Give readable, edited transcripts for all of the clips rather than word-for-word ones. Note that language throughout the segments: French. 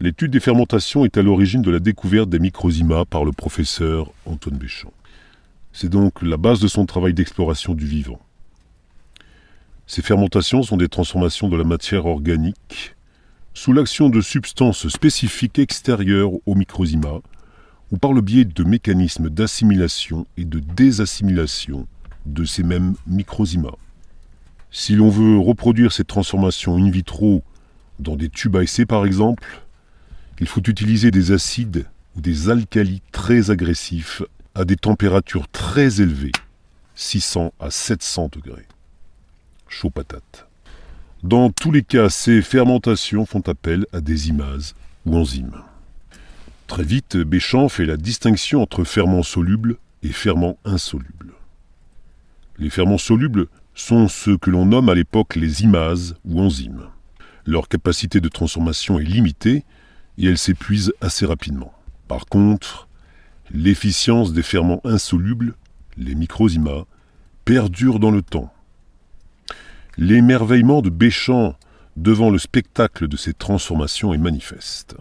L'étude des fermentations est à l'origine de la découverte des microzymas par le professeur Antoine Béchamp. C'est donc la base de son travail d'exploration du vivant. Ces fermentations sont des transformations de la matière organique sous l'action de substances spécifiques extérieures aux microzymas ou par le biais de mécanismes d'assimilation et de désassimilation de ces mêmes microzymas. Si l'on veut reproduire ces transformations in vitro dans des tubes à essai par exemple, il faut utiliser des acides ou des alcalis très agressifs à des températures très élevées, 600 à 700 degrés. Chaud patate. Dans tous les cas, ces fermentations font appel à des imases ou enzymes. Très vite, Béchamp fait la distinction entre ferments solubles et ferments insolubles. Les ferments solubles sont ceux que l'on nomme à l'époque les imases ou enzymes. Leur capacité de transformation est limitée et elle s'épuise assez rapidement. Par contre, l'efficience des ferments insolubles, les microzymas, perdure dans le temps. L'émerveillement de Béchamp devant le spectacle de ces transformations est manifeste.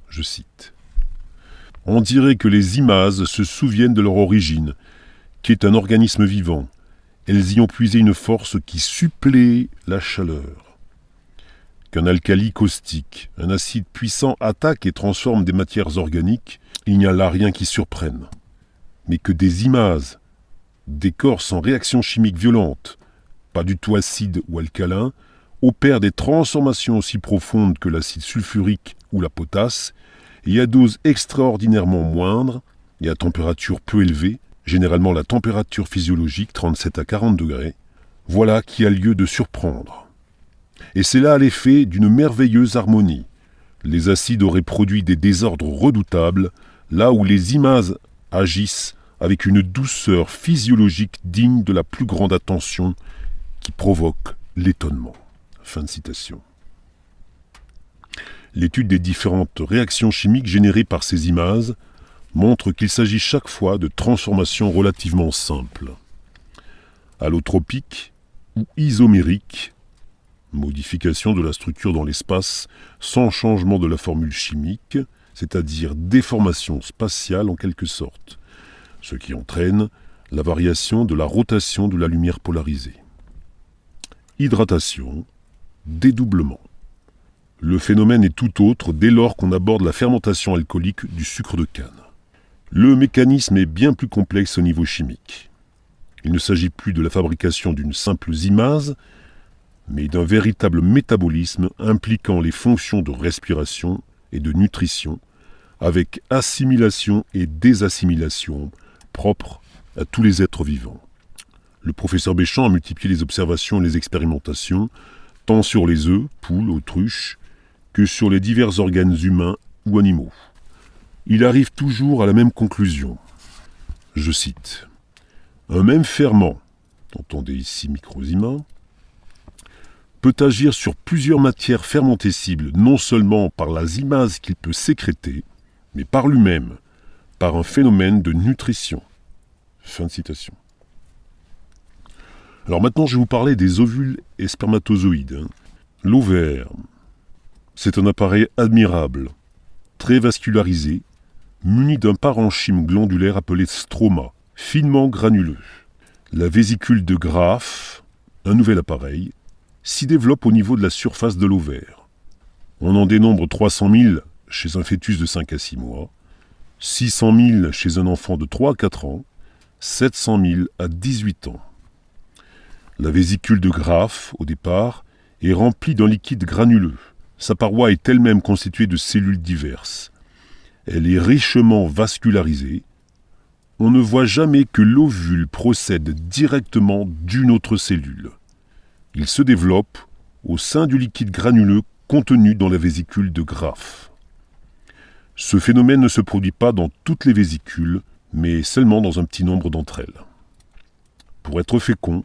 Je cite. « On dirait que les imases se souviennent de leur origine, qui est un organisme vivant. Elles y ont puisé une force qui supplée la chaleur. Qu'un alcali caustique, un acide puissant attaque et transforme des matières organiques, il n'y a là rien qui surprenne. Mais que des imases, des corps sans réaction chimique violente, pas du tout acide ou alcalin, opèrent des transformations aussi profondes que l'acide sulfurique ou la potasse, et à dose extraordinairement moindre et à température peu élevée, généralement la température physiologique 37 à 40 degrés, voilà qui a lieu de surprendre. Et c'est là l'effet d'une merveilleuse harmonie. Les acides auraient produit des désordres redoutables, là où les imases agissent avec une douceur physiologique digne de la plus grande attention qui provoque l'étonnement. » Fin de citation. L'étude des différentes réactions chimiques générées par ces imases montre qu'il s'agit chaque fois de transformations relativement simples. Allotropiques ou isomériques, modification de la structure dans l'espace sans changement de la formule chimique, c'est-à-dire déformation spatiale en quelque sorte, ce qui entraîne la variation de la rotation de la lumière polarisée. Hydratation, dédoublement. Le phénomène est tout autre dès lors qu'on aborde la fermentation alcoolique du sucre de canne. Le mécanisme est bien plus complexe au niveau chimique. Il ne s'agit plus de la fabrication d'une simple imase, mais d'un véritable métabolisme impliquant les fonctions de respiration et de nutrition, avec assimilation et désassimilation propres à tous les êtres vivants. Le professeur Béchamp a multiplié les observations et les expérimentations, tant sur les œufs, poules, autruches, que sur les divers organes humains ou animaux. Il arrive toujours à la même conclusion. Je cite. « Un même ferment, entendez ici microzyma, peut agir sur plusieurs matières fermentescibles, non seulement par la zymase qu'il peut sécréter, mais par lui-même, par un phénomène de nutrition. » Fin de citation. Alors maintenant, je vais vous parler des ovules et spermatozoïdes. L'ovaire, c'est un appareil admirable, très vascularisé, muni d'un parenchyme glandulaire appelé stroma, finement granuleux. La vésicule de Graaff, un nouvel appareil, s'y développe au niveau de la surface de l'ovaire. On en dénombre 300 000 chez un fœtus de 5 à 6 mois, 600 000 chez un enfant de 3 à 4 ans, 700 000 à 18 ans. La vésicule de Graaff, au départ, est remplie d'un liquide granuleux. Sa paroi est elle-même constituée de cellules diverses. Elle est richement vascularisée. On ne voit jamais que l'ovule procède directement d'une autre cellule. Il se développe au sein du liquide granuleux contenu dans la vésicule de Graaff. Ce phénomène ne se produit pas dans toutes les vésicules, mais seulement dans un petit nombre d'entre elles. Pour être fécond,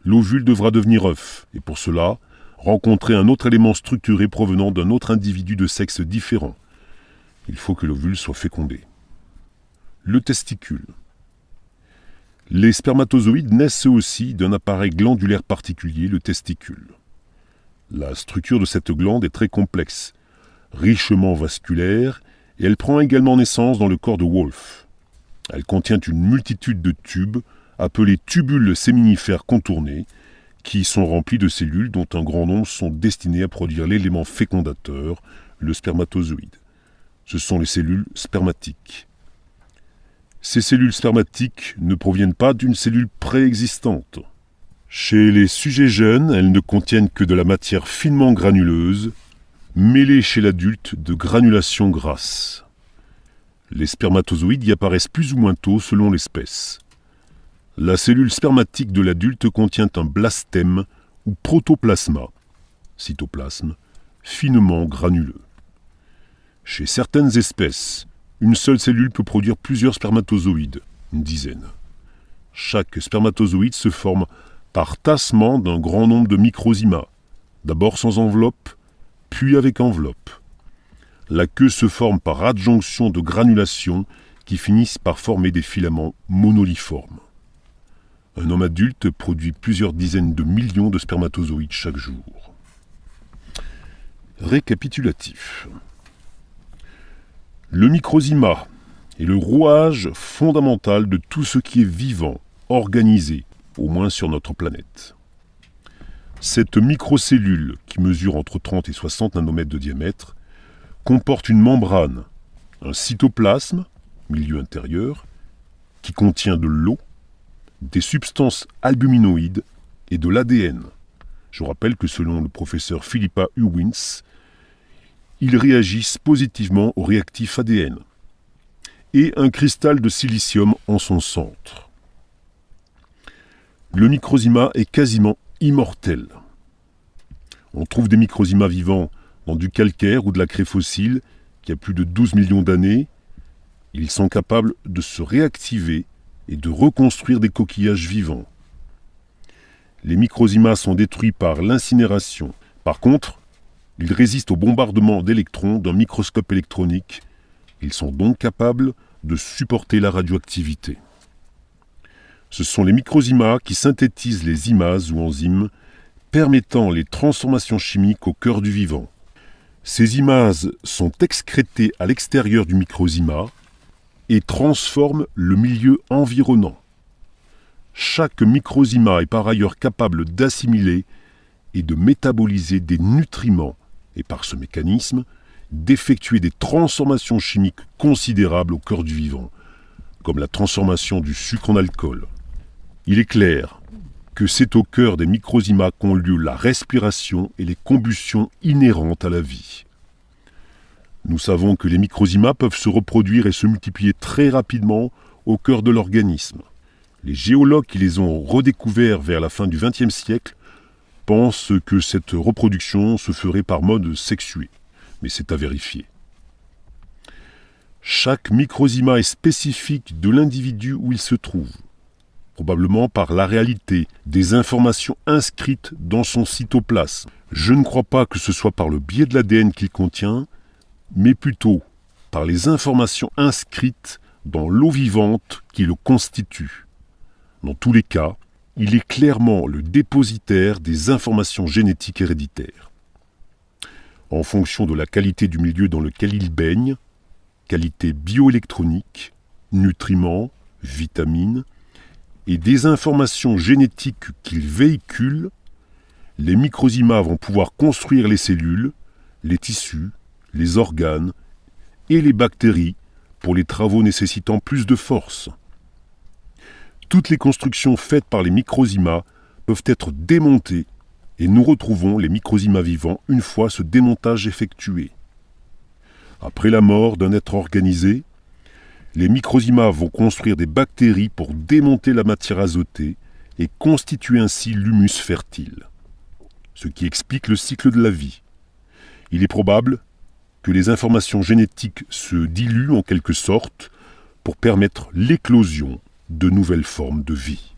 l'ovule devra devenir œuf, et pour cela, rencontrer un autre élément structuré provenant d'un autre individu de sexe différent. Il faut que l'ovule soit fécondé. Le testicule. Les spermatozoïdes naissent eux aussi d'un appareil glandulaire particulier, le testicule. La structure de cette glande est très complexe, richement vasculaire, et elle prend également naissance dans le corps de Wolff. Elle contient une multitude de tubes, appelés tubules séminifères contournés, qui sont remplis de cellules dont un grand nombre sont destinées à produire l'élément fécondateur, le spermatozoïde. Ce sont les cellules spermatiques. Ces cellules spermatiques ne proviennent pas d'une cellule préexistante. Chez les sujets jeunes, elles ne contiennent que de la matière finement granuleuse, mêlée chez l'adulte de granulation grasse. Les spermatozoïdes y apparaissent plus ou moins tôt selon l'espèce. La cellule spermatique de l'adulte contient un blastème ou protoplasma, cytoplasme, finement granuleux. Chez certaines espèces, une seule cellule peut produire plusieurs spermatozoïdes, une dizaine. Chaque spermatozoïde se forme par tassement d'un grand nombre de microzymas, d'abord sans enveloppe, puis avec enveloppe. La queue se forme par adjonction de granulations qui finissent par former des filaments monoliformes. Un homme adulte produit plusieurs dizaines de millions de spermatozoïdes chaque jour. Récapitulatif. Le microzyma est le rouage fondamental de tout ce qui est vivant, organisé, au moins sur notre planète. Cette microcellule, qui mesure entre 30 et 60 nanomètres de diamètre, comporte une membrane, un cytoplasme, milieu intérieur, qui contient de l'eau, des substances albuminoïdes et de l'ADN. Je rappelle que selon le professeur Philippa Hewins, ils réagissent positivement au réactif ADN, et un cristal de silicium en son centre. Le microzyma est quasiment immortel. On trouve des microzymas vivants dans du calcaire ou de la craie fossile qui a plus de 12 millions d'années. Ils sont capables de se réactiver et de reconstruire des coquillages vivants. Les microzymas sont détruits par l'incinération. Par contre, ils résistent au bombardement d'électrons d'un microscope électronique. Ils sont donc capables de supporter la radioactivité. Ce sont les microzymas qui synthétisent les imases ou enzymes permettant les transformations chimiques au cœur du vivant. Ces imases sont excrétées à l'extérieur du microzyma et transforment le milieu environnant. Chaque microzyma est par ailleurs capable d'assimiler et de métaboliser des nutriments et par ce mécanisme d'effectuer des transformations chimiques considérables au cœur du vivant, comme la transformation du sucre en alcool. Il est clair que c'est au cœur des microzymas qu'ont lieu la respiration et les combustions inhérentes à la vie. Nous savons que les microzymas peuvent se reproduire et se multiplier très rapidement au cœur de l'organisme. Les géologues qui les ont redécouverts vers la fin du XXe siècle pensent que cette reproduction se ferait par mode sexué, mais c'est à vérifier. Chaque microzyma est spécifique de l'individu où il se trouve, probablement par la réalité des informations inscrites dans son cytoplasme. Je ne crois pas que ce soit par le biais de l'ADN qu'il contient, mais plutôt par les informations inscrites dans l'eau vivante qui le constitue. Dans tous les cas, il est clairement le dépositaire des informations génétiques héréditaires. En fonction de la qualité du milieu dans lequel il baigne, qualité bioélectronique, nutriments, vitamines, et des informations génétiques qu'il véhicule, les microzymas vont pouvoir construire les cellules, les tissus, les organes et les bactéries pour les travaux nécessitant plus de force. Toutes les constructions faites par les microzymas peuvent être démontées et nous retrouvons les microzymas vivants une fois ce démontage effectué. Après la mort d'un être organisé, les microzymas vont construire des bactéries pour démonter la matière azotée et constituer ainsi l'humus fertile, ce qui explique le cycle de la vie. Il est probable que les informations génétiques se diluent en quelque sorte pour permettre l'éclosion de nouvelles formes de vie.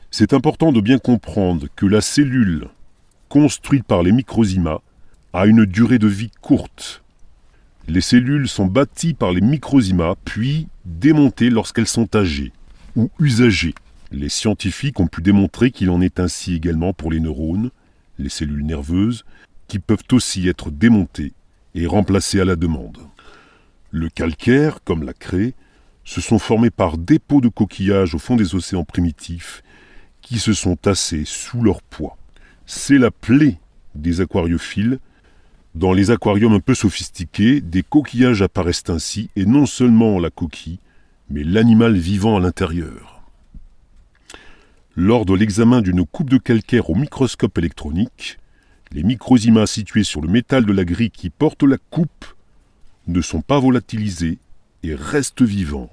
C'est important de bien comprendre que la cellule construite par les microzymas a une durée de vie courte. Les cellules sont bâties par les microzymas, puis démontées lorsqu'elles sont âgées ou usagées. Les scientifiques ont pu démontrer qu'il en est ainsi également pour les neurones, les cellules nerveuses, qui peuvent aussi être démontées et remplacés à la demande. Le calcaire, comme la craie, se sont formés par dépôts de coquillages au fond des océans primitifs qui se sont tassés sous leur poids. C'est la plaie des aquariophiles. Dans les aquariums un peu sophistiqués, des coquillages apparaissent ainsi, et non seulement la coquille, mais l'animal vivant à l'intérieur. Lors de l'examen d'une coupe de calcaire au microscope électronique, les microzymas situés sur le métal de la grille qui porte la coupe ne sont pas volatilisés et restent vivants.